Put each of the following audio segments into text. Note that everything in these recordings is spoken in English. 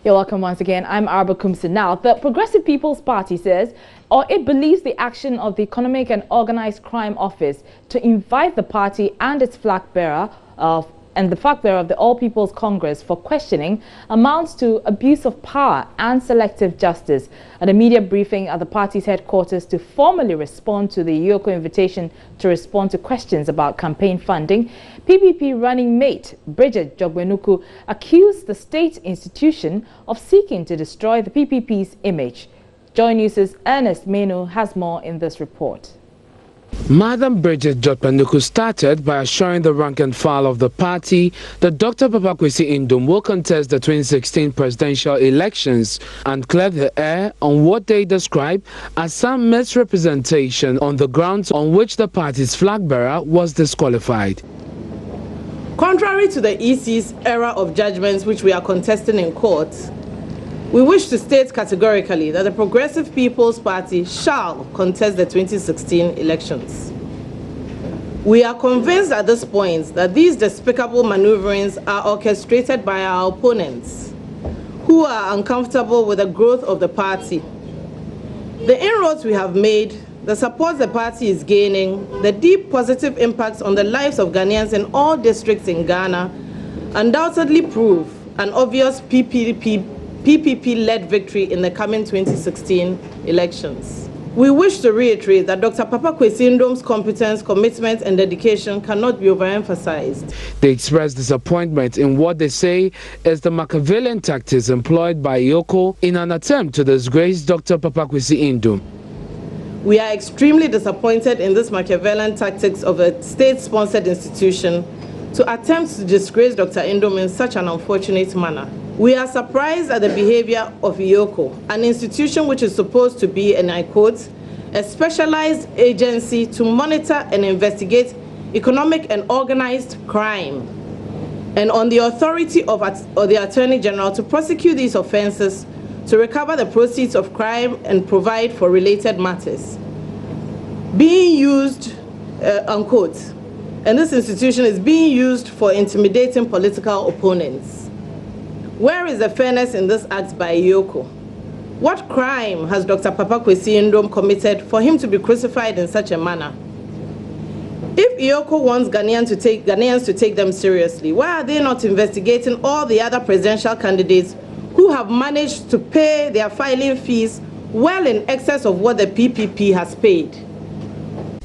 You're welcome once again. I'm Arba Kumsin. Now, the Progressive People's Party says, or it believes the action of the Economic and Organized Crime Office to invite the party and its flag bearer of the All People's Congress for questioning amounts to abuse of power and selective justice. At a media briefing at the party's headquarters to formally respond to the Ioko invitation to respond to questions about campaign funding, PPP running mate Bridget Jogbenuku accused the state institution of seeking to destroy the PPP's image. Joy News' Ernest Menu has more in this report. Madam Bridget Jogbenuku started by assuring the rank and file of the party that Dr. Papa Kwesi Indom will contest the 2016 presidential elections and cleared the air on what they describe as some misrepresentation on the grounds on which the party's flag bearer was disqualified. Contrary to the EC's era of judgments which we are contesting in court, we wish to state categorically that the Progressive People's Party shall contest the 2016 elections. We are convinced at this point that these despicable maneuverings are orchestrated by our opponents, who are uncomfortable with the growth of the party. The inroads we have made, the support the party is gaining, the deep positive impacts on the lives of Ghanaians in all districts in Ghana undoubtedly prove an obvious PPP-led victory in the coming 2016 elections. We wish to reiterate that Dr. Papa Kwesi Indom's competence, commitment, and dedication cannot be overemphasized. They express disappointment in what they say is the Machiavellian tactics employed by Ioko in an attempt to disgrace Dr. Papa Kwesi Indom. We are extremely disappointed in this Machiavellian tactics of a state-sponsored institution to attempt to disgrace Dr. Indom in such an unfortunate manner. We are surprised at the behavior of Ioko, an institution which is supposed to be, and I quote, a specialized agency to monitor and investigate economic and organized crime, and on the authority of the Attorney General to prosecute these offenses, to recover the proceeds of crime and provide for related matters. Being used, unquote, and this institution is being used for intimidating political opponents. Where is the fairness in this act by Ioko? What crime has Dr. Papa Kwesi Indom committed for him to be crucified in such a manner? If Ioko wants Ghanaians to take them seriously, why are they not investigating all the other presidential candidates who have managed to pay their filing fees well in excess of what the PPP has paid?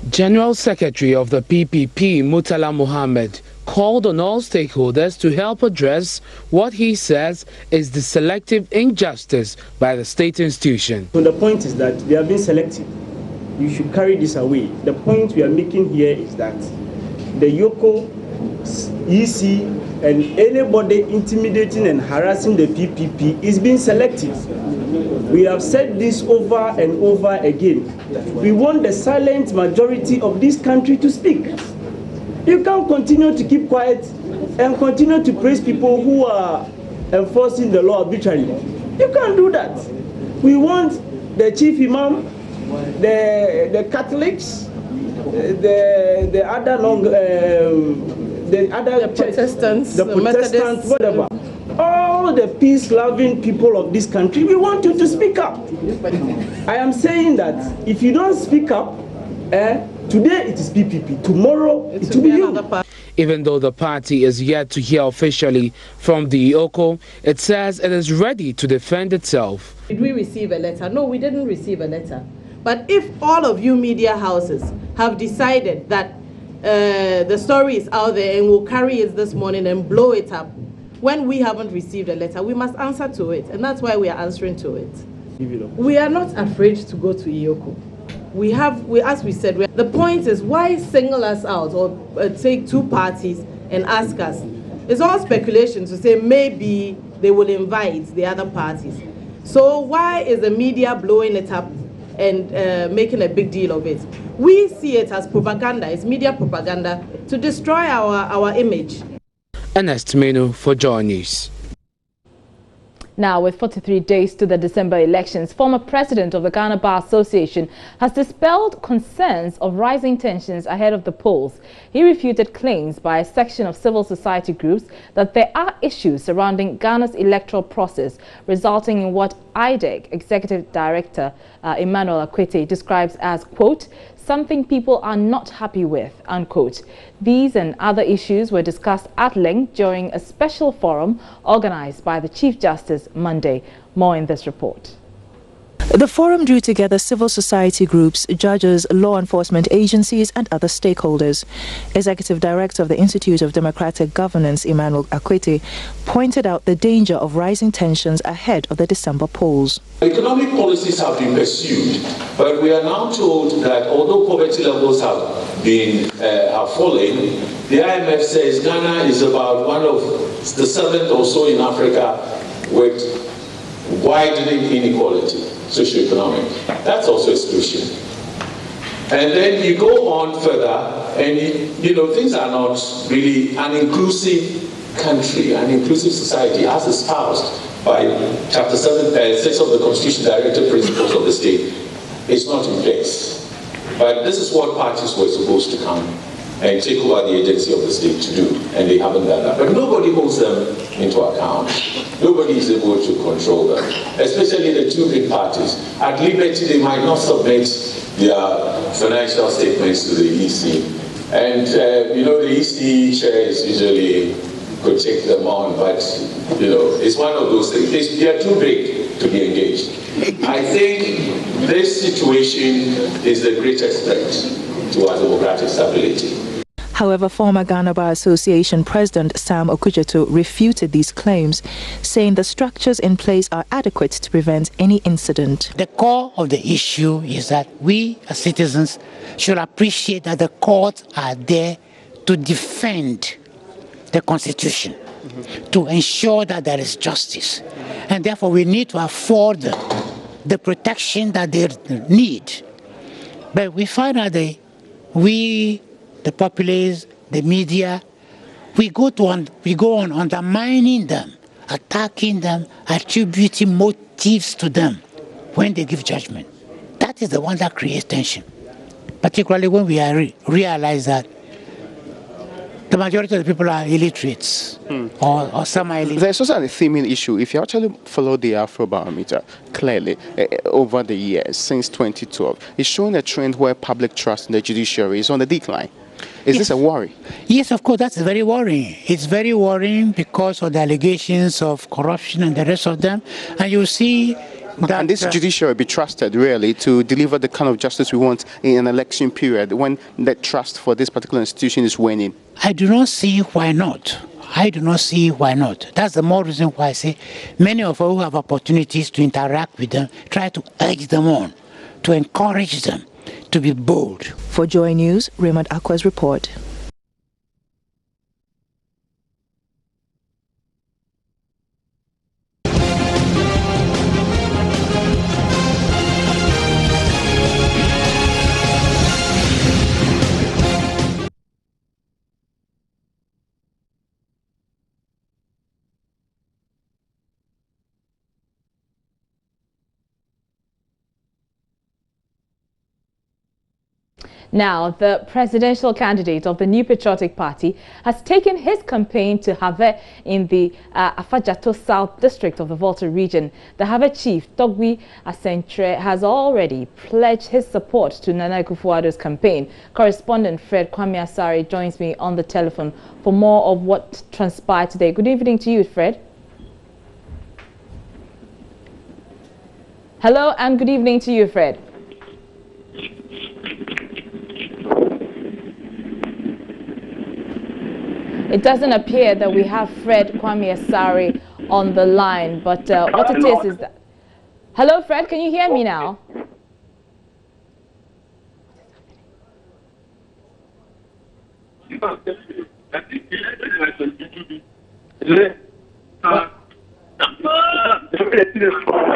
General Secretary of the PPP, Murtala Mohammed, called on all stakeholders to help address what he says is the selective injustice by the state institution. So the point is that they have been selective. You should carry this away. The point we are making here is that the Ioko, EC, and anybody intimidating and harassing the PPP is being selective. We have said this over and over again. We want the silent majority of this country to speak. You can't continue to keep quiet and continue to praise people who are enforcing the law arbitrarily. You can't do that. We want the chief imam, the Catholics, the Protestants, whatever. All the peace-loving people of this country, we want you to speak up. I am saying that if you don't speak up, today it is PPP, tomorrow it will be you. Even though the party is yet to hear officially from the Ioko, it says it is ready to defend itself. Did we receive a letter? No, we didn't receive a letter. But if all of you media houses have decided that the story is out there and will carry it this morning and blow it up, when we haven't received a letter, we must answer to it, and that's why we are answering to it. We are not afraid to go to Ioko. As we said, the point is, why single us out or take two parties and ask us? It's all speculation to say maybe they will invite the other parties. So why is the media blowing it up and making a big deal of it? We see it as propaganda, it's media propaganda to destroy our image. Ernest Menu for Joy News. Now, with 43 days to the December elections, former president of the Ghana Bar Association has dispelled concerns of rising tensions ahead of the polls. He refuted claims by a section of civil society groups that there are issues surrounding Ghana's electoral process, resulting in what IDEC Executive Director Emmanuel Akwete describes as, quote, something people are not happy with, unquote. These and other issues were discussed at length during a special forum organized by the Chief Justice Monday. More in this report. The forum drew together civil society groups, judges, law enforcement agencies and other stakeholders. Executive Director of the Institute of Democratic Governance, Emmanuel Akwete, pointed out the danger of rising tensions ahead of the December polls. Economic policies have been pursued, but we are now told that although poverty levels have fallen, the IMF says Ghana is about one of the 7th or so in Africa with widening inequality. Socioeconomic. That's also exclusion. And then you go on further, and things are not really an inclusive country, an inclusive society, as espoused by Chapter 6 of the Constitution, Directive Principles of the State. It's not in place. But this is what parties were supposed to come and take over the agency of the state to do, and they haven't done that. But nobody holds them into account. Nobody is able to control them, especially the two big parties. At liberty, they might not submit their financial statements to the EC. And, the EC chairs usually could take them on, but, it's one of those things. They are too big to be engaged. I think this situation is the greatest threat to our democratic stability. However, former Ghana Bar Association President Sam Okudzeto refuted these claims, saying the structures in place are adequate to prevent any incident. The core of the issue is that we as citizens should appreciate that the courts are there to defend the Constitution, to ensure that there is justice. And therefore we need to afford the protection that they need. But we find that the populace, the media, we go on undermining them, attacking them, attributing motives to them when they give judgment. That is the one that creates tension, particularly when we realize that the majority of the people are illiterates or semi-illiterate. There's also a theming issue. If you actually follow the Afrobarometer clearly over the years, since 2012, it's showing a trend where public trust in the judiciary is on the decline. Is this a worry? Yes, of course, that's very worrying. It's very worrying because of the allegations of corruption and the rest of them. And you see that... Can this judiciary be trusted, really, to deliver the kind of justice we want in an election period when the trust for this particular institution is waning? I do not see why not. I do not see why not. That's the more reason why I say many of us who have opportunities to interact with them, try to urge them on, to encourage them to be bold. For Joy News, Raymond Akwa's report. Now, the presidential candidate of the New Patriotic Party has taken his campaign to Have in the Afajato South District of the Volta region. The Have chief, Togbi Asentre, has already pledged his support to Nana Akufo-Addo's campaign. Correspondent Fred Kwame Asare joins me on the telephone for more of what transpired today. Good evening to you, Fred. Hello and good evening to you, Fred. It doesn't appear that we have Fred Kwame Asare on the line, but what it is that... Hello, Fred, can you hear me now?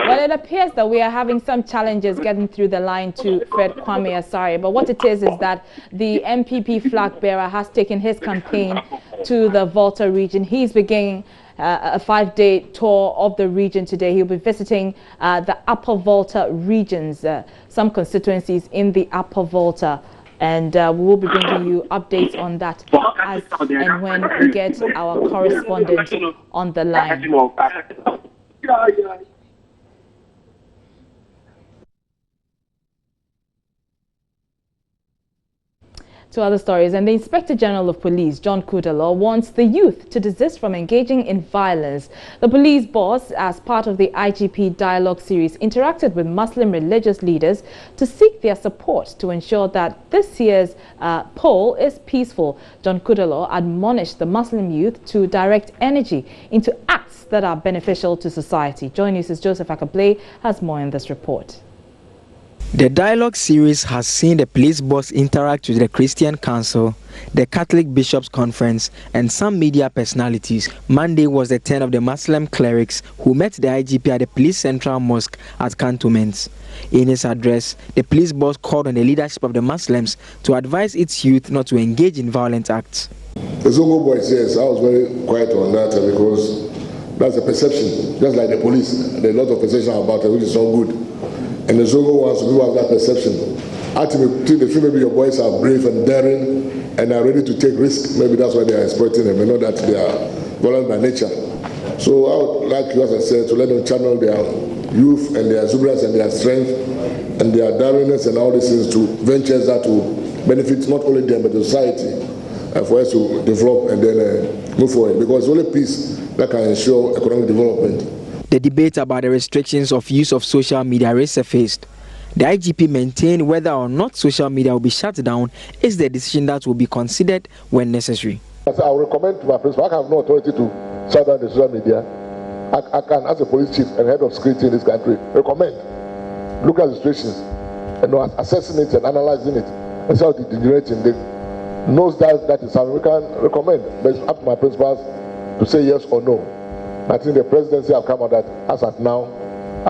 Well, it appears that we are having some challenges getting through the line to Fred Kwame Asare. But what it is that the MPP flag bearer has taken his campaign to the Volta region. He's beginning a 5-day tour of the region today. He'll be visiting the Upper Volta regions, some constituencies in the Upper Volta. And we will be bringing you updates on that as and when we get our correspondent on the line. To other stories, and the Inspector General of Police, John Kudalo, wants the youth to desist from engaging in violence. The police boss, as part of the IGP Dialogue series, interacted with Muslim religious leaders to seek their support to ensure that this year's poll is peaceful. John Kudalo admonished the Muslim youth to direct energy into acts that are beneficial to society. Joy News' Joseph Akablay has more in this report. The Dialogue series has seen the police boss interact with the Christian Council, the Catholic Bishops' Conference, and some media personalities. Monday was the turn of the Muslim clerics who met the IGP at the Police Central Mosque at Cantonments. In his address, the police boss called on the leadership of the Muslims to advise its youth not to engage in violent acts. The Zongo boy says, I was very quiet on that because that's a perception, just like the police. There's a lot of perception about it, which is not good. And the Zongo ones who have that perception. Ultimately, they feel maybe your boys are brave and daring and are ready to take risks. Maybe that's why they are exploiting them, and not that they are violent by nature. So I would like you, as I said, to let them channel their youth and their exuberance and their strength and their daringness and all these things to ventures that will benefit not only them but the society, for us to develop and then move forward. Because it's only peace that can ensure economic development. The debate about the restrictions of use of social media resurfaced. The IGP maintained whether or not social media will be shut down is the decision that will be considered when necessary. I will recommend to my principal, I have no authority to shut down the social media. I can, as a police chief and head of security in this country, recommend, look at the situations, and assessing it and analyzing it, and see how the degenerating knows that is how we can recommend. But it's up to my principals to say yes or no. I think the presidency have come out that as at now,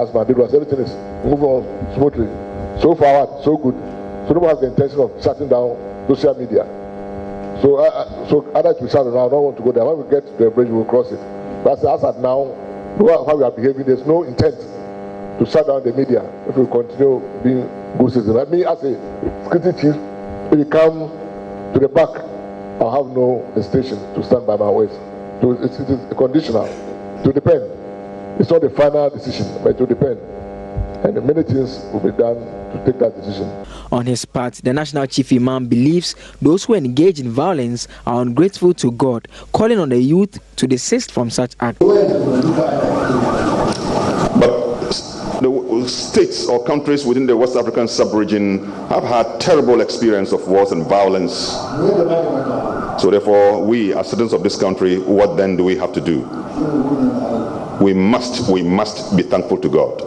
as my big was, everything is moving on smoothly. So far, so good. So nobody has the intention of shutting down social media. So I'd like to shut it down. I don't want to go there. When we get to the bridge, we'll cross it. But as at now, how we are behaving, there's no intent to shut down the media if we continue being good citizens. Like me, as a security chief, if you come to the back, I'll have no hesitation to stand by my waist. So it is conditional. To depend. It's not the final decision, but it will depend. And many things will be done to take that decision. On his part, the National Chief Imam believes those who engage in violence are ungrateful to God, calling on the youth to desist from such acts. But the states or countries within the West African sub-region have had terrible experience of wars and violence. So therefore, we as citizens of this country, what then do we have to do? We must be thankful to God.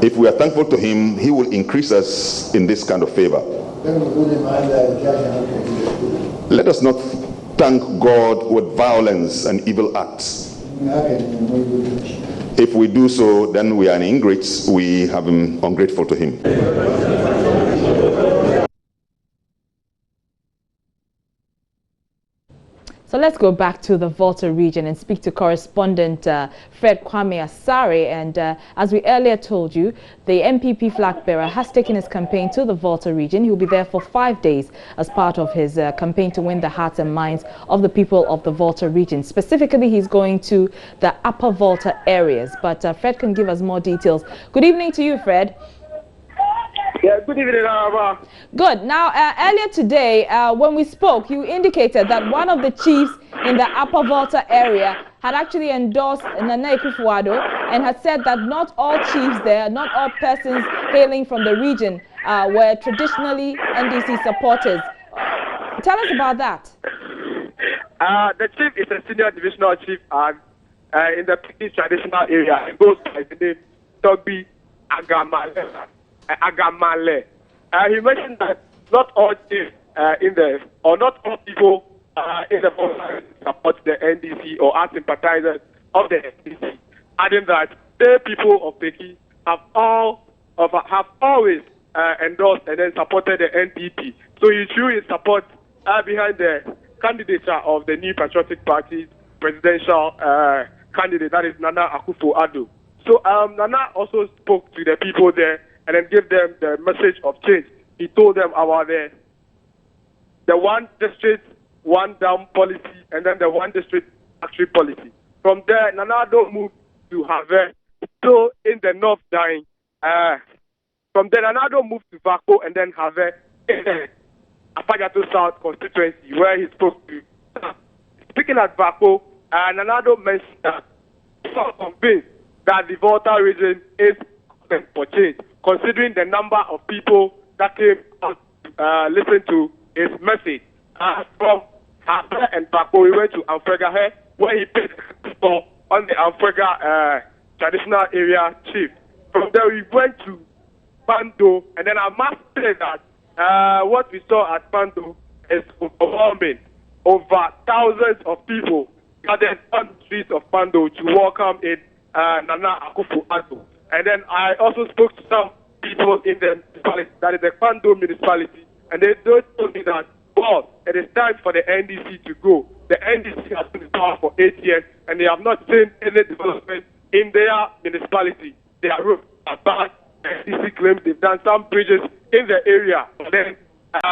If we are thankful to Him, He will increase us in this kind of favor. Let us not thank God with violence and evil acts. If we do so, then we are ingrates. We have been ungrateful to Him. So let's go back to the Volta region and speak to correspondent Fred Kwame Asare. And as we earlier told you, the MPP flag bearer has taken his campaign to the Volta region. He will be there for 5 days as part of his campaign to win the hearts and minds of the people of the Volta region. Specifically, he's going to the Upper Volta areas. But Fred can give us more details. Good evening to you, Fred. Yeah, good evening, Araba. Good. Now, earlier today, when we spoke, you indicated that one of the chiefs in the Upper Volta area had actually endorsed Nana Akufo-Addo and had said that not all chiefs there, not all persons hailing from the region were traditionally NDC supporters. Tell us about that. The chief is a senior divisional chief in the Piki traditional area. It goes by the name Togbi Agamale. He mentioned that not all chiefs not all people in the Volta support the NDC or are sympathizers of the NDC, adding that the people of Peki have always endorsed and then supported the NPP. So he drew his support behind the candidature of the New Patriotic Party's presidential candidate, that is Nana Akufo-Addo. So Nana also spoke to the people there and then gave them the message of change. He told them about the one district, one dam policy, and then the one district factory policy. From there, Nana Addo moved to Havre, still in the North Dying. From there, Nana Addo moved to Vako and then Havre in the Afagato South constituency, where he spoke to. Speaking at Vako, Nana Addo mentioned that he was convinced that the Volta region is open for change, considering the number of people that came out to listen to his message. From Havre and Vako, we went to Amfrega, where he paid for on the Amfrega traditional area chief. From there, we went to Pando, and then I must say that what we saw at Pando is overwhelming. Over thousands of people gathered on the streets of Pando to welcome in Nana Akufo-Addo. And then I also spoke to some people in the municipality, that is the Pando municipality, and they told me that, well, it is time for the NDC to go. The NDC has been in power for 8 years, and they have not seen any development in their municipality. Their roads are bad. The NDC claims they've done some bridges in the area. But then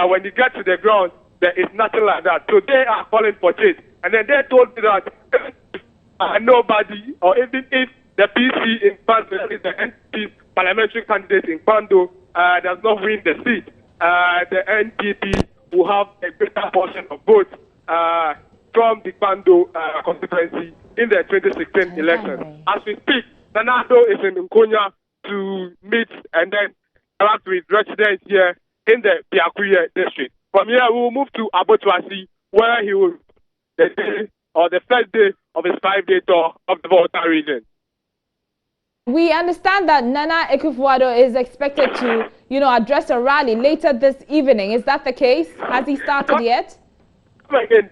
when you get to the ground, there is nothing like that. So they are calling for change. And then they told me that nobody, or even if the PC in Pando, that is the NPP parliamentary candidate in Pando, does not win the seat, the NPP will have a greater portion of votes from the Pando constituency in the 2016 election. As we speak, Nana Addo is in Nkonya to meet and then interact with residents here in the Biakuye district. From here, we will move to Abotuasi, where he will the first day of his 5-day tour of the Volta region. We understand that Nana Akufo-Addo is expected to, address a rally later this evening. Is that the case? Has he started yet? Come again.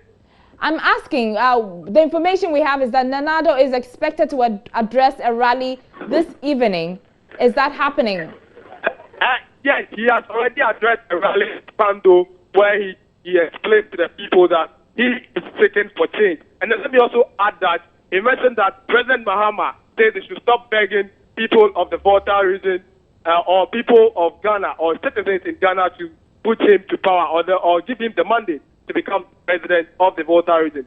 I'm asking, the information we have is that Nana Addo is expected to address a rally this evening. Is that happening? Yes, he has already addressed a rally in Pando where he explained to the people that he is seeking for change. And then let me also add that he mentioned that President Mahama said they should stop begging people of the Volta region or people of Ghana or citizens in Ghana to put him to power or give him the mandate to become president of the Volta region,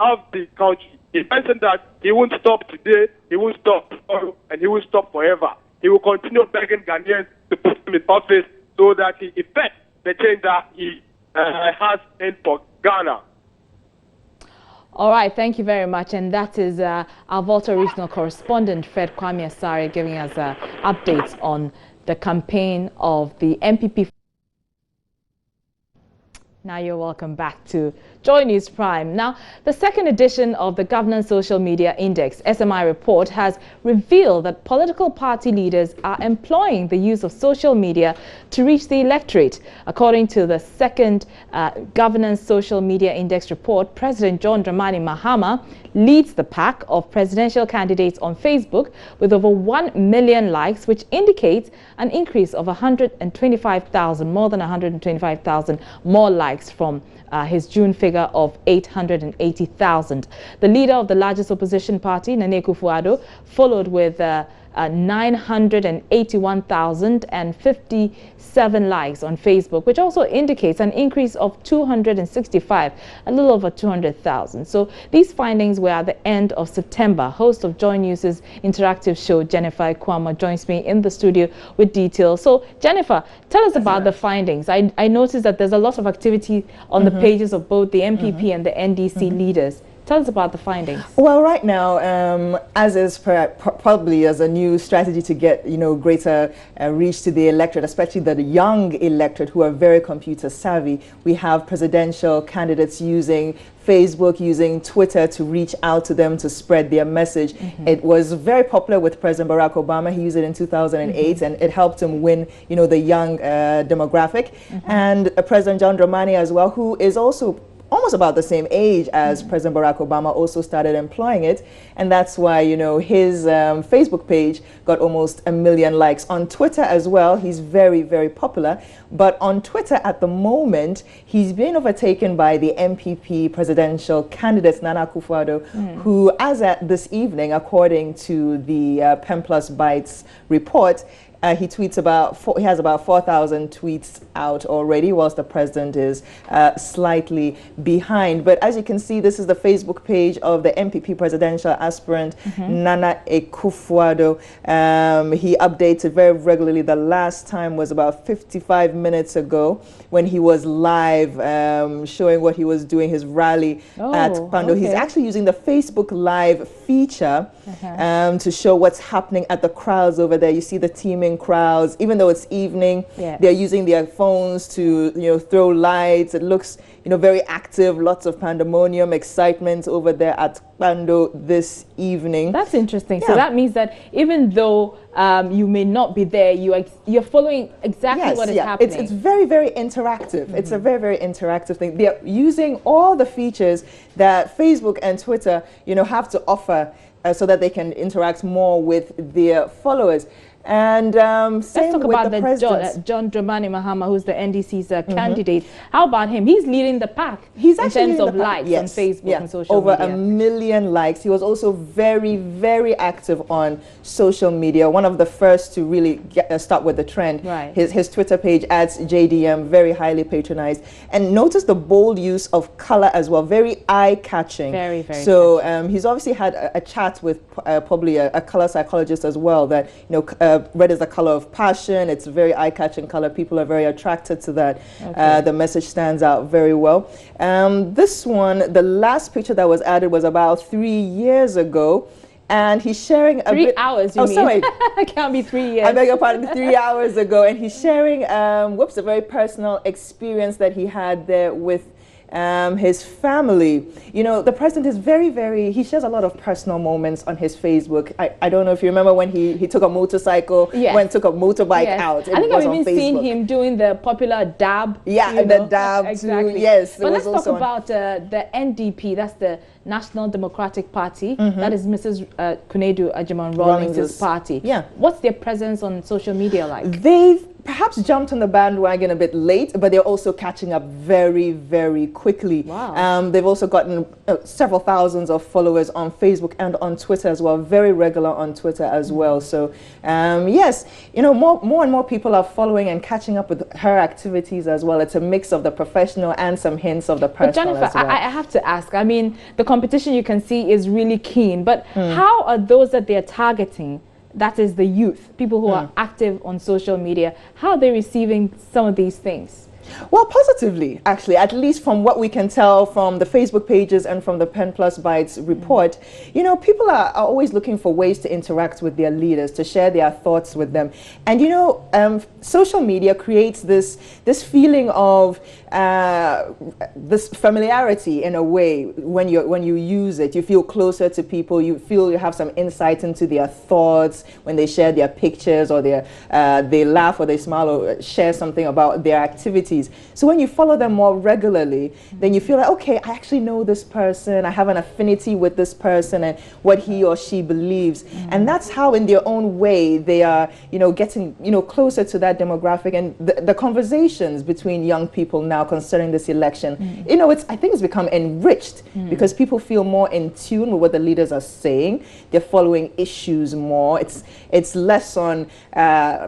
of the country. He mentioned that he won't stop today, he won't stop tomorrow, and he won't stop forever. He will continue begging Ghanaians to put him in office so that he effects the change that he has in for Ghana. All right, thank you very much. And that is our Volta regional correspondent, Fred Kwame Asare, giving us updates on the campaign of the MPP. Now you're welcome back to Joy News Prime. Now, the second edition of the Governance Social Media Index, SMI report, has revealed that political party leaders are employing the use of social media to reach the electorate. According to the second Governance Social Media Index report, President John Dramani Mahama leads the pack of presidential candidates on Facebook with over 1 million likes, which indicates an increase of 125,000, more than 125,000 more likes from his June figure of 880,000. The leader of the largest opposition party, Nana Akufo-Addo, followed with 981,057 likes on Facebook, which also indicates an increase of 265, a little over 200,000. So these findings were at the end of September. Host of Joy News' interactive show, Jennifer Kwama, joins me in the studio with details. So Jennifer, tell us about the findings. I noticed that there's a lot of activity on the pages of both the MPP and the NDC leaders. Tell us about the findings. Well, right now, as is probably as a new strategy to get, greater reach to the electorate, especially the young electorate who are very computer savvy, we have presidential candidates using Facebook, using Twitter to reach out to them to spread their message. It was very popular with President Barack Obama. He used it in 2008, and it helped him win, the young demographic. And President John Dramani as well, who is also almost about the same age as President Barack Obama, also started employing it. And that's why, you know, his Facebook page got almost 1 million likes. On Twitter as well, he's very, very popular. But on Twitter at the moment, he's being overtaken by the MPP presidential candidate, Nana Akufo-Addo, who, as at this evening, according to the Pen Plus Bytes report, he tweets he has about 4,000 tweets out already, whilst the president is slightly behind. But as you can see, this is the Facebook page of the MPP presidential aspirant, Nana Akufo-Addo. He updates it very regularly. The last time was about 55 minutes ago when he was live showing what he was doing, his rally at Kpando. Okay. He's actually using the Facebook Live feature to show what's happening at the crowds over there. You see the teaming crowds, even though it's evening, they're using their phones to, you know, throw lights. It looks, you know, very active, lots of pandemonium, excitement over there at Kpando this evening. That's interesting. So that means that even though you may not be there, you're following exactly what is happening. It's very, very interactive. It's a very, very interactive thing. They're using all the features that Facebook and Twitter, you know, have to offer so that they can interact more with their followers. And let's talk about the John Dramani Mahama, who's the NDC's candidate. How about him? He's leading the pack. He's in terms of likes on Facebook and social media. Over 1 million likes. He was also very, very active on social media. One of the first to really start with the trend. Right. His Twitter page @JDM, very highly patronized. And notice the bold use of color as well. Very eye-catching. Very, very. So he's obviously had a chat with probably a color psychologist as well. That, you know. Red is the color of passion. It's a very eye-catching color. People are very attracted to that. The message stands out very well. This one, the last picture that was added was about 3 years ago. And he's sharing a 3 hours, you mean? Sorry. It can't be 3 years. I beg your pardon, 3 hours ago. And he's sharing, a very personal experience that he had there with his family. You know, the president is very, he shares a lot of personal moments on his Facebook. I don't know if you remember when he took a motorcycle, took a motorbike out. I think I've even seen him doing the popular dab. The dab exactly. too. Yes. But let's talk about the NDP, that's the National Democratic Party. That is Mrs. Kunedu Agyemang-Rawlings' party. What's their presence on social media like? They've perhaps jumped on the bandwagon a bit late, but they're also catching up very, very quickly. Wow. They've also gotten several thousands of followers on Facebook and on Twitter as well, very regular on Twitter as well. So yes, you know, more and more people are following and catching up with her activities as well. It's a mix of the professional and some hints of the personal. But Jennifer, as well. I have to ask, I mean, the competition you can see is really keen, but how are those that they're targeting, that is the youth, people who are active on social media, how are they receiving some of these things? Well, positively, actually, at least from what we can tell from the Facebook pages and from the Pen Plus Bytes report. You know, people are always looking for ways to interact with their leaders, to share their thoughts with them. And, you know, social media creates this feeling of this familiarity in a way. When you use it, you feel closer to people. You feel you have some insight into their thoughts when they share their pictures, or they laugh or they smile or share something about their activities. So when you follow them more regularly, then you feel like, okay, I actually know this person. I have an affinity with this person and what he or she believes. And that's how, in their own way, they are, you know, getting, you know, closer to that demographic. And the conversations between young people now concerning this election, you know, I think it's become enriched because people feel more in tune with what the leaders are saying. They're following issues more. It's less on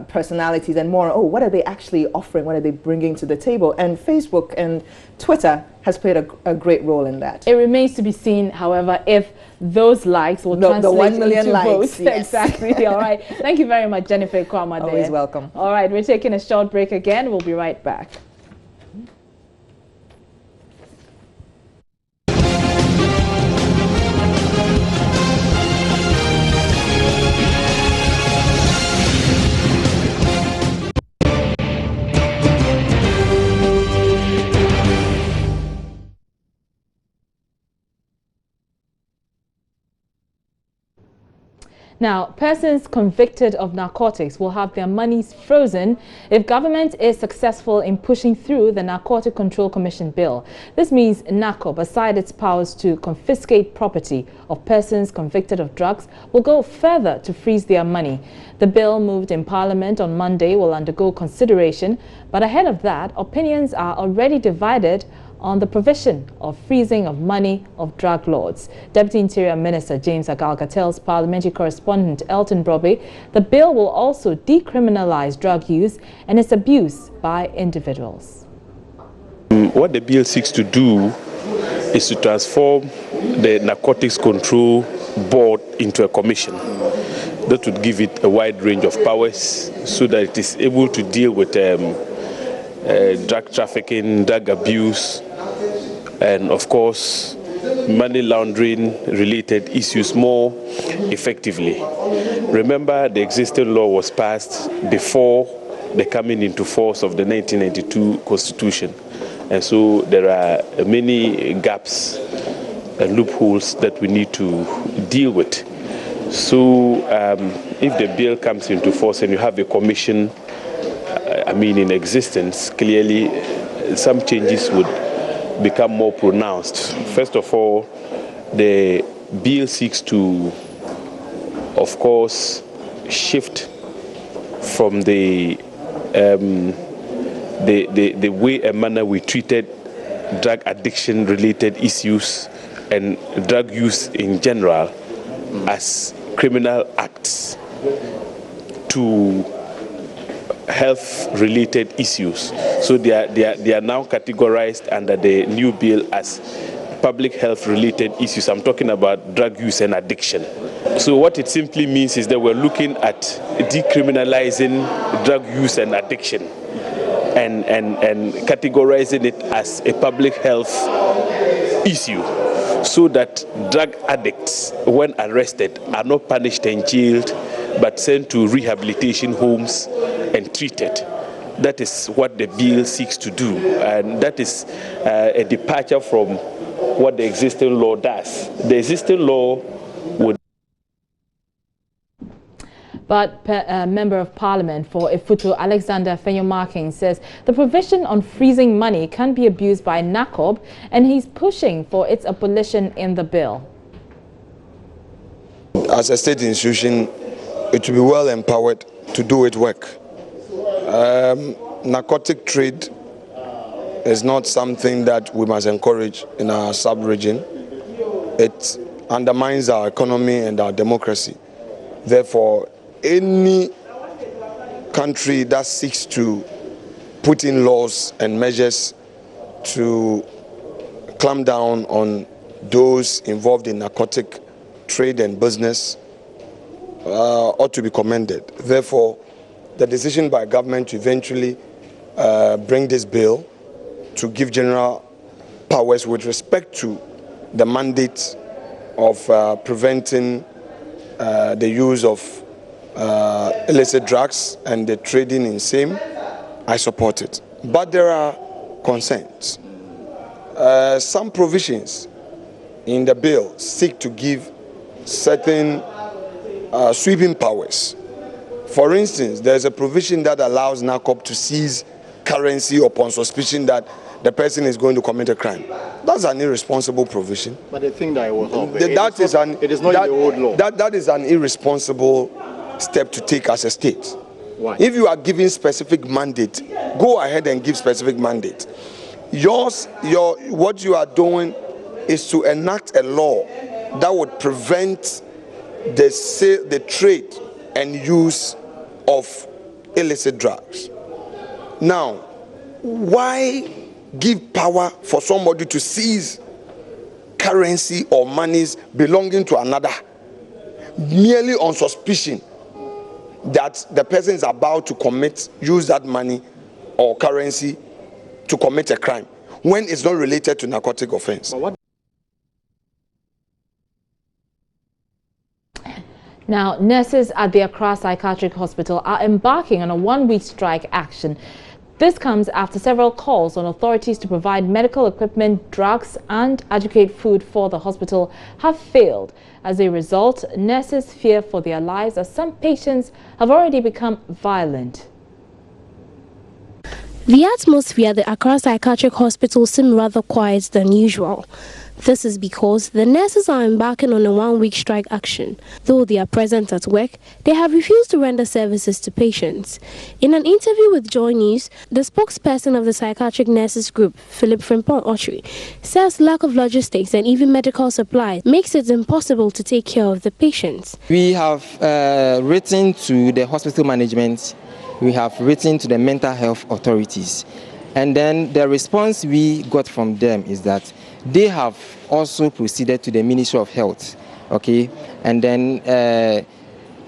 personalities and more, oh, what are they actually offering? What are they bringing to the table? And Facebook and Twitter has played a great role in that. It remains to be seen, however, if those likes will translate the 1 million into likes, votes. yes. Exactly. All right. Thank you very much, Jennifer Kwama. Always welcome. All right. We're taking a short break again. We'll be right back. Now, persons convicted of narcotics will have their monies frozen if government is successful in pushing through the Narcotic Control Commission bill. This means NACOB, aside its powers to confiscate property of persons convicted of drugs, will go further to freeze their money. The bill moved in Parliament on Monday will undergo consideration, but ahead of that, opinions are already divided on the provision of freezing of money of drug lords. Deputy Interior Minister James Agalga tells parliamentary correspondent Elton Brobe the bill will also decriminalize drug use and its abuse by individuals. What the bill seeks to do is to transform the Narcotics Control Board into a commission. That would give it a wide range of powers so that it is able to deal with drug trafficking, drug abuse, and of course money laundering related issues more effectively. Remember, the existing law was passed before the coming into force of the 1992 Constitution, and so there are many gaps and loopholes that we need to deal with. So if the bill comes into force and you have a commission in existence, clearly some changes would become more pronounced. First of all, the bill seeks to, of course, shift from the way and manner we treated drug addiction related issues and drug use in general as criminal acts to health-related issues. So they are now categorized under the new bill as public health-related issues. I'm talking about drug use and addiction. So what it simply means is that we're looking at decriminalizing drug use and addiction and categorizing it as a public health issue, so that drug addicts, when arrested, are not punished and jailed, but sent to rehabilitation homes and treated. That is what the bill seeks to do, and that is a departure from what the existing law does. The existing law would. But Member of Parliament for Ifutu, Alexander Fenyomarking, says the provision on freezing money can be abused by NACOB, and he's pushing for its abolition in the bill. As a state institution, it will be well empowered to do its work. Narcotic trade is not something that we must encourage in our sub-region. It undermines our economy and our democracy. Therefore, any country that seeks to put in laws and measures to clamp down on those involved in narcotic trade and business ought to be commended. Therefore, the decision by government to eventually bring this bill to give general powers with respect to the mandate of preventing the use of illicit drugs and the trading in same, I support it. But there are concerns. Some provisions in the bill seek to give certain sweeping powers. For instance, there's a provision that allows NACOB to seize currency upon suspicion that the person is going to commit a crime. That's an irresponsible provision. But the thing that I was on, it is not in the old law. That is an irresponsible step to take as a state. Why? If you are giving specific mandate, go ahead and give specific mandate. What you are doing is to enact a law that would prevent the trade and use of illicit drugs. Now, why give power for somebody to seize currency or monies belonging to another merely on suspicion that the person is about to use that money or currency to commit a crime when it's not related to narcotic offense? Now, nurses at the Accra Psychiatric Hospital are embarking on a one-week strike action. This comes after several calls on authorities to provide medical equipment, drugs and adequate food for the hospital have failed. As a result, nurses fear for their lives as some patients have already become violent. The atmosphere at the Accra Psychiatric Hospital seems rather quiet than usual. This is because the nurses are embarking on a one-week strike action. Though they are present at work, they have refused to render services to patients. In an interview with Joy News, the spokesperson of the Psychiatric Nurses Group, Philip Frimpong Ochri, says lack of logistics and even medical supplies makes it impossible to take care of the patients. We have written to the hospital management, we have written to the mental health authorities, and then the response we got from them is that they have also proceeded to the Ministry of Health, okay, and then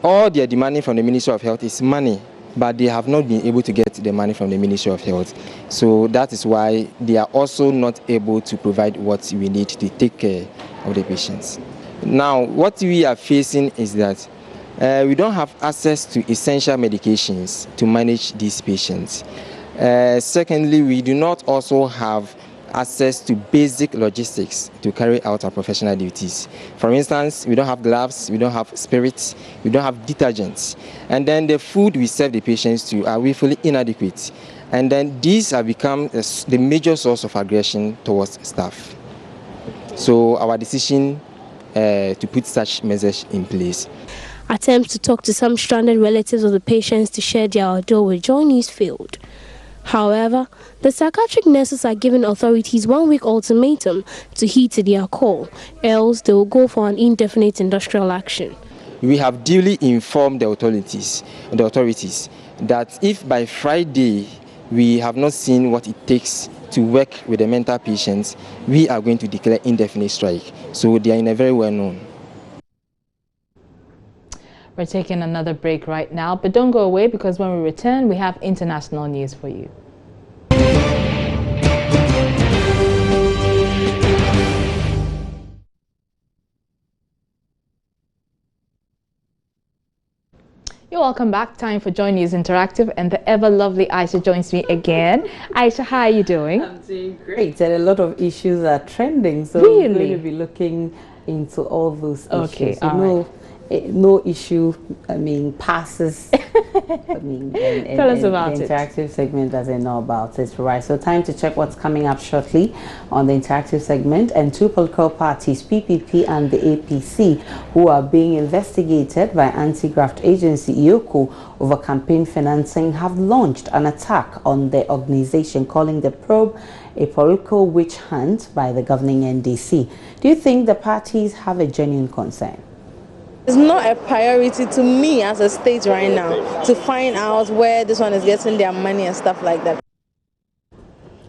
all they are demanding from the Ministry of Health is money, but they have not been able to get the money from the Ministry of Health. So that is why they are also not able to provide what we need to take care of the patients. Now, what we are facing is that we don't have access to essential medications to manage these patients. Secondly, we do not also have access to basic logistics to carry out our professional duties. For instance, we don't have gloves, we don't have spirits, we don't have detergents. And then the food we serve the patients to are willfully inadequate. And then these have become the major source of aggression towards staff. So our decision to put such measures in place. Attempts to talk to some stranded relatives of the patients to share their ordeal with Joy News failed. However, the psychiatric nurses are giving authorities 1 week ultimatum to heed to their call, else they will go for an indefinite industrial action. We have duly informed the authorities that if by Friday we have not seen what it takes to work with the mental patients, we are going to declare indefinite strike. So they are in a very well known. We're taking another break right now, but don't go away because when we return, we have international news for you. You're welcome back. Time for Joy News Interactive, and the ever lovely Aisha joins me again. Aisha, how are you doing? I'm doing great, and a lot of issues are trending, so really? We're going to be looking into all those issues. Okay, so no issue, passes. Tell us about the interactive segment doesn't know about it, right? So time to check what's coming up shortly on the interactive segment. And two political parties, PPP and the APC, who are being investigated by anti-graft agency IOCO over campaign financing, have launched an attack on the organization, calling the probe a political witch hunt by the governing NDC. Do you think the parties have a genuine concern? It's not a priority to me as a state right now to find out where this one is getting their money and stuff like that.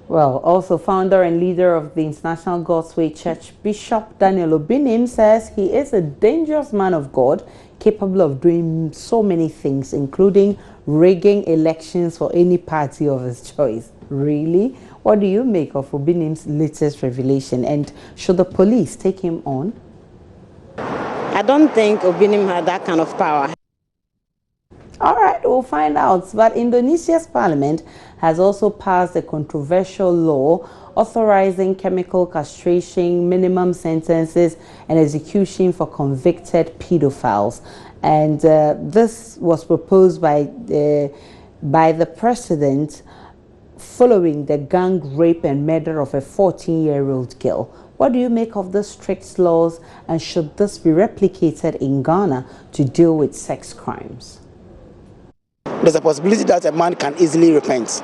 Well, also founder and leader of the International God's Way Church, Bishop Daniel Obinim, says he is a dangerous man of God, capable of doing so many things, including rigging elections for any party of his choice. Really? What do you make of Obinim's latest revelation, and should the police take him on? I don't think Obinim had that kind of power. All right, we'll find out. But Indonesia's parliament has also passed a controversial law authorizing chemical castration, minimum sentences, and execution for convicted pedophiles. And this was proposed by the president following the gang rape and murder of a 14-year-old girl. What do you make of the strict laws, and should this be replicated in Ghana to deal with sex crimes? There's a possibility that a man can easily repent.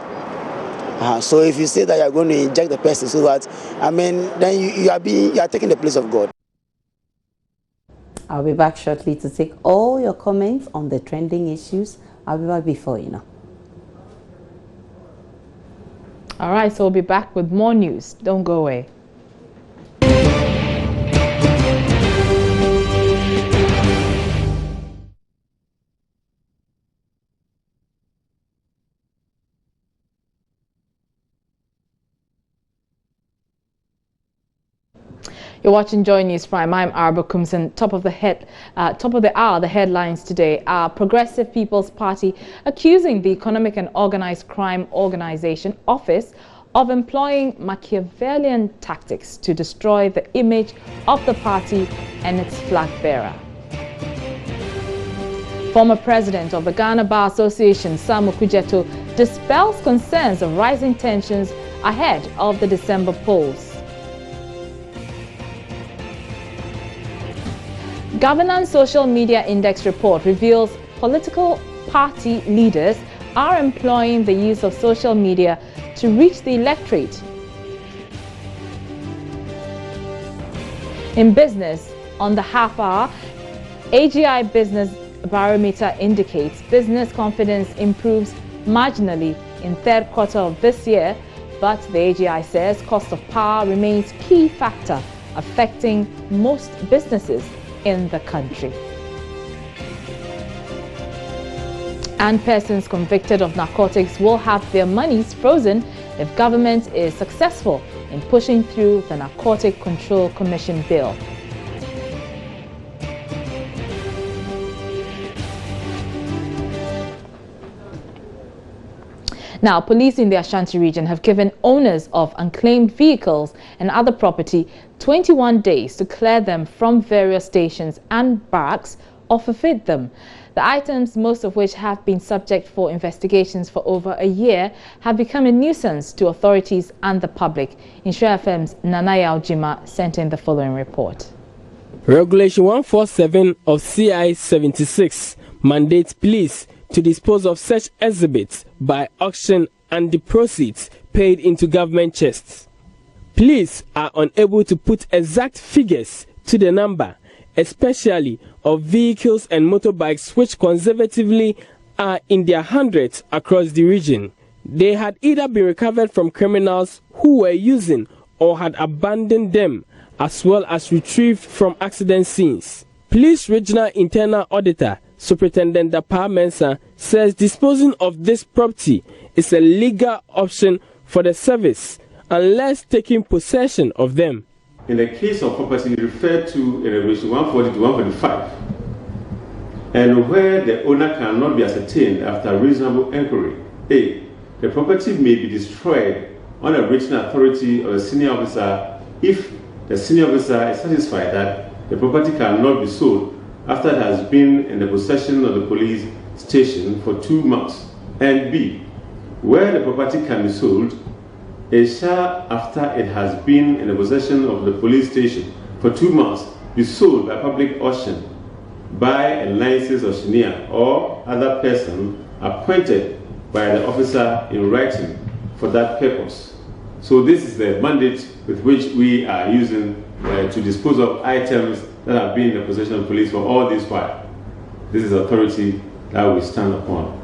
So if you say that you are going to inject the person so that, then you are taking the place of God. I'll be back shortly to take all your comments on the trending issues. I'll be back before you know. All right, so we'll be back with more news. Don't go away. You're watching Joy News Prime. I'm Arba Kumson. Top of the hour, the headlines today are Progressive People's Party accusing the Economic and Organized Crime Organization Office of employing Machiavellian tactics to destroy the image of the party and its flag bearer. Former president of the Ghana Bar Association, Sam Okudzeto, dispels concerns of rising tensions ahead of the December polls. Governance Social Media Index report reveals political party leaders are employing the use of social media to reach the electorate. In business, on the half hour, AGI Business Barometer indicates business confidence improves marginally in third quarter of this year, but the AGI says cost of power remains key factor affecting most businesses in the country. And persons convicted of narcotics will have their monies frozen if government is successful in pushing through the Narcotic Control Commission bill. Now, police in the Ashanti region have given owners of unclaimed vehicles and other property 21 days to clear them from various stations and barracks or forfeit them. The items, most of which have been subject for investigations for over a year, have become a nuisance to authorities and the public. Insure FM's Nanaya Ojima sent in the following report. Regulation 147 of CI 76 mandates police to dispose of such exhibits by auction and the proceeds paid into government chests. Police are unable to put exact figures to the number, especially of vehicles and motorbikes which conservatively are in their hundreds across the region. They had either been recovered from criminals who were using or had abandoned them, as well as retrieved from accident scenes. Police Regional Internal Auditor Superintendent Dapa Mensah says disposing of this property is a legal option for the service unless taking possession of them. In the case of property referred to in Regulation 140 to 145, and where the owner cannot be ascertained after reasonable inquiry, A, the property may be destroyed on a written authority of a senior officer if the senior officer is satisfied that the property cannot be sold after it has been in the possession of the police station for 2 months, and B, where the property can be sold, it shall, after it has been in the possession of the police station for 2 months, be sold by public auction by a licensed auctioneer or other person appointed by the officer in writing for that purpose. So this is the mandate with which we are using to dispose of items that have been in the possession of police for all this while. This is authority that we stand upon.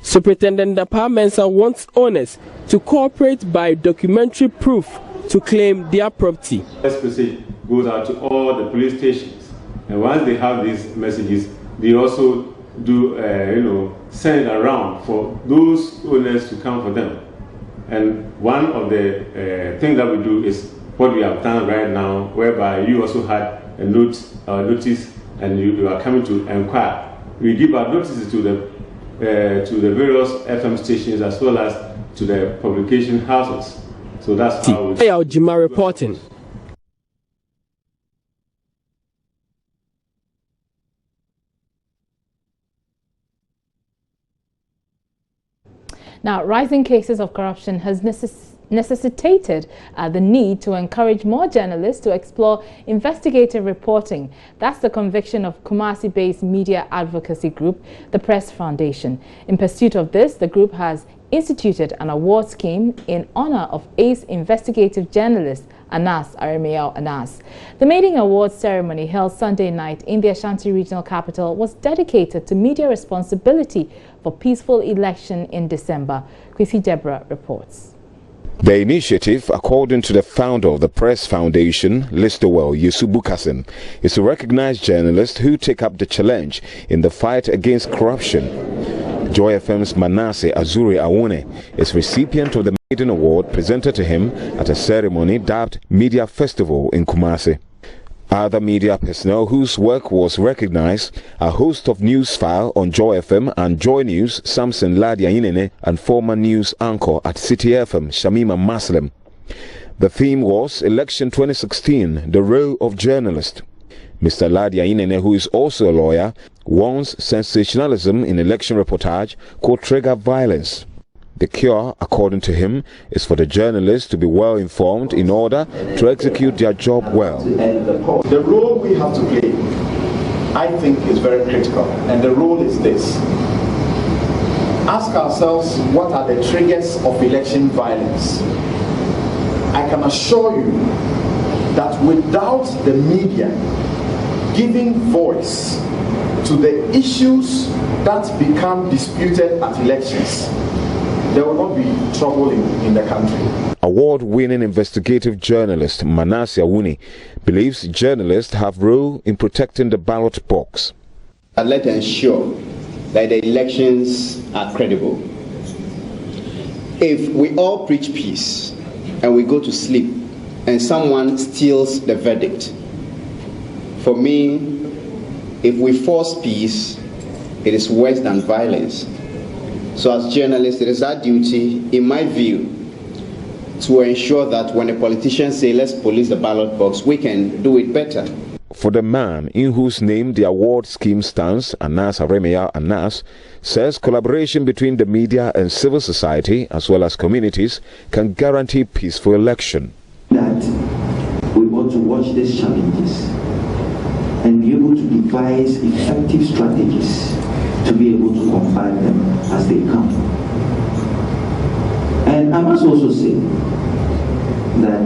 Superintendent Dapa Mensah wants owners to cooperate by documentary proof to claim their property. This message goes out to all the police stations, and once they have these messages, they also do send it around for those owners to come for them. And one of the things that we do is what we have done right now, whereby you also had a notice and you are coming to inquire. We give our notices to the various FM stations as well as to the publication houses. So that's how we... Ojima reporting. Now, rising cases of corruption has necessitated the need to encourage more journalists to explore investigative reporting. That's the conviction of Kumasi-based media advocacy group, the Press Foundation. In pursuit of this, the group has instituted an award scheme in honor of ace investigative journalist Anas Aremiao Anas. The maiden awards ceremony held Sunday night in the Ashanti regional capital was dedicated to media responsibility for peaceful election in December. Kwesi Deborah reports. The initiative, according to the founder of the Press Foundation, Listowell Yusubukasim, is to recognize journalists who take up the challenge in the fight against corruption. Joy FM's Manasseh Azuri Awone is recipient of the Maiden Award presented to him at a ceremony dubbed Media Festival in Kumasi. Other media personnel whose work was recognized are host of Newsfile on Joy FM and Joy News, Samson Ladia Inene, and former news anchor at City FM, Shamima Maslem. The theme was Election 2016, the role of journalist. Mr. Ladia Inene, who is also a lawyer, warns sensationalism in election reportage could trigger violence. The cure, according to him, is for the journalists to be well informed in order to execute their job well. The role we have to play, I think, is very critical, and the role is this. Ask ourselves, what are the triggers of election violence? I can assure you that without the media giving voice to the issues that become disputed at elections, there will not be trouble in the country. Award-winning investigative journalist Manasseh Awune believes journalists have a role in protecting the ballot box. I'd like to ensure that the elections are credible. If we all preach peace and we go to sleep and someone steals the verdict, for me, if we force peace, it is worse than violence. So as journalists, it is our duty, in my view, to ensure that when a politician says, let's police the ballot box, we can do it better. For the man in whose name the award scheme stands, Anas Aremeya Anas, says collaboration between the media and civil society, as well as communities, can guarantee peaceful election. That we want to watch these challenges and be able to devise effective strategies to be able to combat them as they come. And I must also say that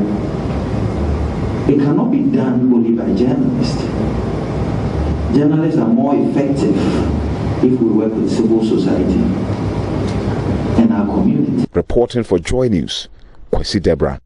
it cannot be done only by journalists. Journalists are more effective if we work with civil society and our community. Reporting for Joy News, Kwesi Deborah.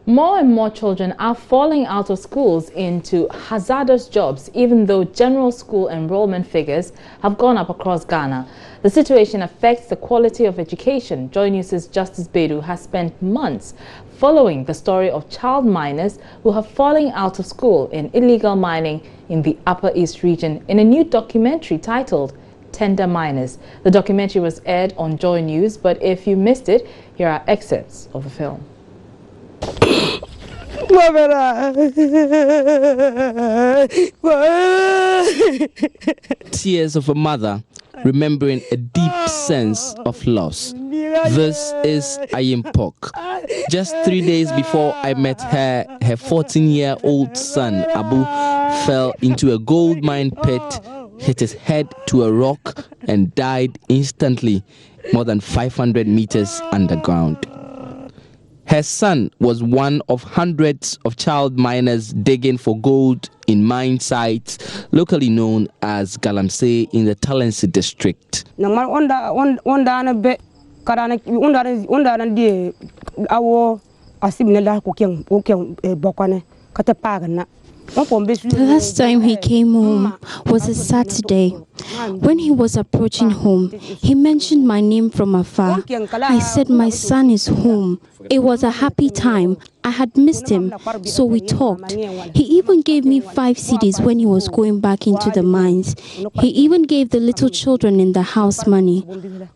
More and more children are falling out of schools into hazardous jobs, even though general school enrollment figures have gone up across Ghana. The situation affects the quality of education. Joy News' Justice Bedu has spent months following the story of child miners who have fallen out of school in illegal mining in the Upper East region in a new documentary titled Tender Miners. The documentary was aired on Joy News, but if you missed it, here are excerpts of the film. Tears of a mother remembering a deep sense of loss. This is Ayimpok. Just 3 days before I met her 14-year-old son Abu fell into a gold mine pit, hit his head to a rock and died instantly, more than 500 meters underground. Her son was one of hundreds of child miners digging for gold in mine sites locally known as Galamsey in the Talensi district. The last time he came home was a Saturday. When he was approaching home, he mentioned my name from afar. I said my son is home. It was a happy time. I had missed him, so we talked. He even gave me 5 cedis when he was going back into the mines. He even gave the little children in the house money.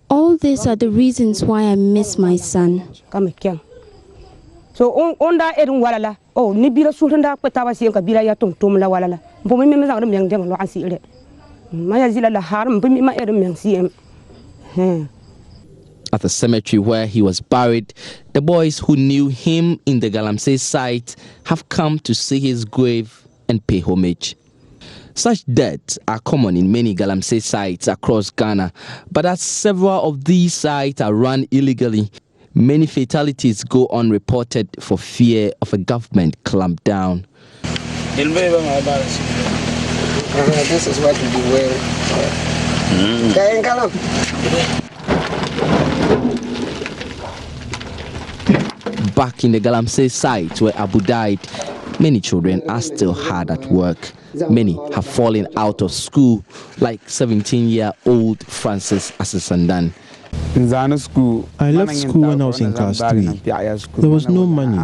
All these are the reasons why I miss my son. So onda edun walala oh ni bila sultanda kwetaba si kabila ya tum la walala mbomi me mezang dem dem lo ansi ire maya zila la har mbomi ma edum men si At the cemetery where he was buried, the boys who knew him in the Galamsey site have come to see his grave and pay homage. Such deaths are common in many Galamsey sites across Ghana, but as several of these sites are run illegally, many fatalities go unreported for fear of a government clampdown. This is what we do well. Back in the Galamsey site where Abu died, many children are still hard at work. Many have fallen out of school, like 17-year-old Francis Asesandan. I left school when I was in class 3. There was no money.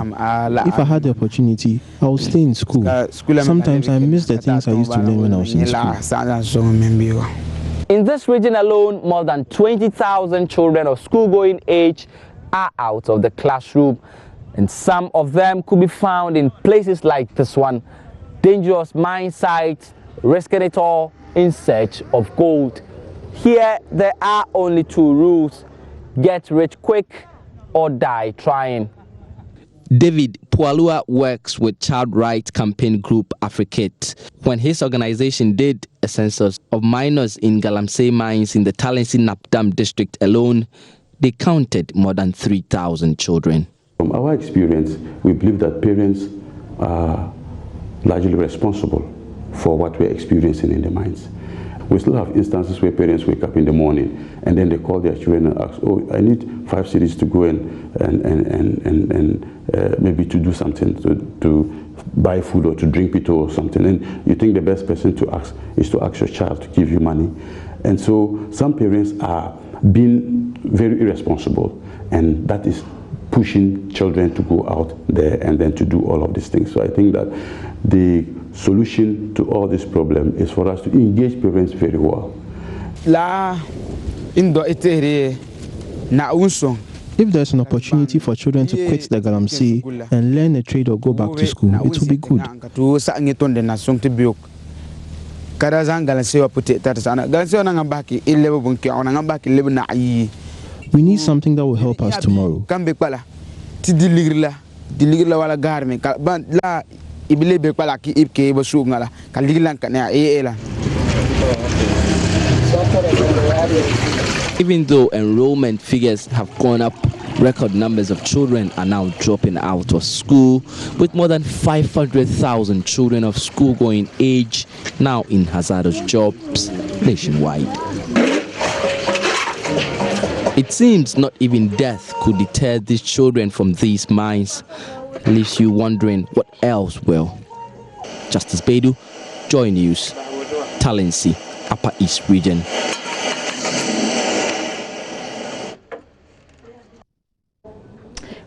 If I had the opportunity, I would stay in school. Sometimes I miss the things I used to learn when I was in school. In this region alone, more than 20,000 children of school-going age are out of the classroom, and some of them could be found in places like this one, dangerous mine sites, risking it all in search of gold. Here, there are only 2 rules: get rich quick or die trying. David Pualua works with child rights campaign group Africate. When his organization did a census of minors in Galamsey mines in the Talensi Napdam district alone, they counted more than 3,000 children. From our experience, we believe that parents are largely responsible for what we're experiencing in the mines. We still have instances where parents wake up in the morning and then they call their children and ask, oh, I need 5 cedis to go and maybe to do something, to buy food or to drink pito or something. And you think the best person to ask is to ask your child to give you money. And so some parents are being very irresponsible, and that is pushing children to go out there and then to do all of these things. So I think that the solution to all this problem is for us to engage parents very well. If there's an opportunity for children to quit the Galamsey and learn a trade or go back to school, it will be good. We need something that will help us tomorrow. Even though enrollment figures have gone up, record numbers of children are now dropping out of school, with more than 500,000 children of school-going age now in hazardous jobs nationwide. It seems not even death could deter these children from these mines. Leaves you wondering what else will. Justice Bedu, Joy News, Talensi, Upper East Region.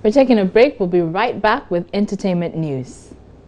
We're taking a break. We'll be right back with entertainment news.